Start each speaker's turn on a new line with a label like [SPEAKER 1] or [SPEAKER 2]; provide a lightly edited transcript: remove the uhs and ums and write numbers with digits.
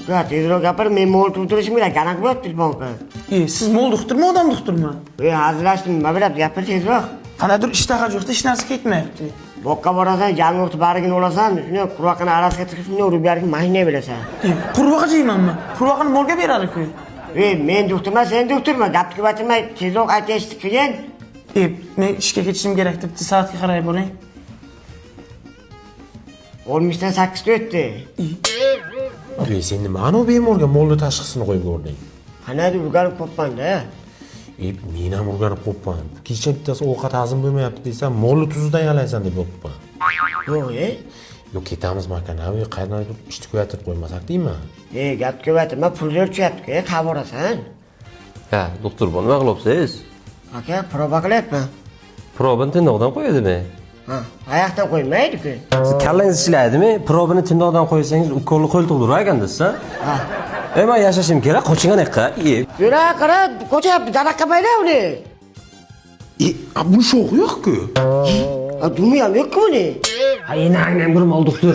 [SPEAKER 1] Ya tezroq gapir, men mol turtirishim kerak, qanaqa bo'lyapti telefonga?
[SPEAKER 2] Siz mol doktormi, odam doktormi?
[SPEAKER 1] Hazırlaştım, nima bo'lyapti? Gapir tezroq.
[SPEAKER 2] Qanadir ishtaha yo'qda, hech narsa ketmayapti.
[SPEAKER 1] Boqqa borasan, jango'qni barigini olasan, shuni qurvaqani arasiga tiqib, shuni urib berib, mashina bilasan.
[SPEAKER 2] Qurbaqa jeymanmi? Qurvaqani molga beradi-ku.
[SPEAKER 1] Men doktorman, sen doktorman. Gapni ko'paytirmay, tezroq aytishni qilgin.
[SPEAKER 2] Men ishga ketishim kerak debdi, soatga qarab boring.
[SPEAKER 1] 12dan 8 o'tdi.
[SPEAKER 3] Sen nima ana bemorga molni tashxisini qo'yib ko'rding?
[SPEAKER 1] Qanday urganib qo'yibman-da.
[SPEAKER 3] Men ham o'rganib qo'yibman. Kecha bittasi ovqat hazm bo'lmayapti desam, molni tuzidan yalaysan deb o'pibman.
[SPEAKER 1] Yo'q,
[SPEAKER 3] Yo'q, ketamiz makanaviy, qayerdan ishni ko'yatib qo'ymasak deyman.
[SPEAKER 1] gap ko'paytirma, pullar tushyapti-ku, qayerga borasan?
[SPEAKER 4] Ha, doktor bu nima qilyapsiz?
[SPEAKER 1] Aka, proba qilyapman.
[SPEAKER 4] Probani tindoqdan qo'yadimi?
[SPEAKER 1] Ha, oyoqdan qo'ymaydi-ku.
[SPEAKER 4] Siz kallangiz ishlaydimi? Probani tindoqdan qo'ysangiz ukolni qo'l tug'dirar ekanda-siz, ha?
[SPEAKER 1] Ha.
[SPEAKER 4] Men yashashim kerak, qoching anaqa.
[SPEAKER 1] Yura, qara, ko'chyapti, daraxtga bayla uni.
[SPEAKER 3] Bu sho'x yo'q-ku.
[SPEAKER 1] Dumi ham yo'q-ku buni.
[SPEAKER 4] Ha, endi anglab bir mol doktor.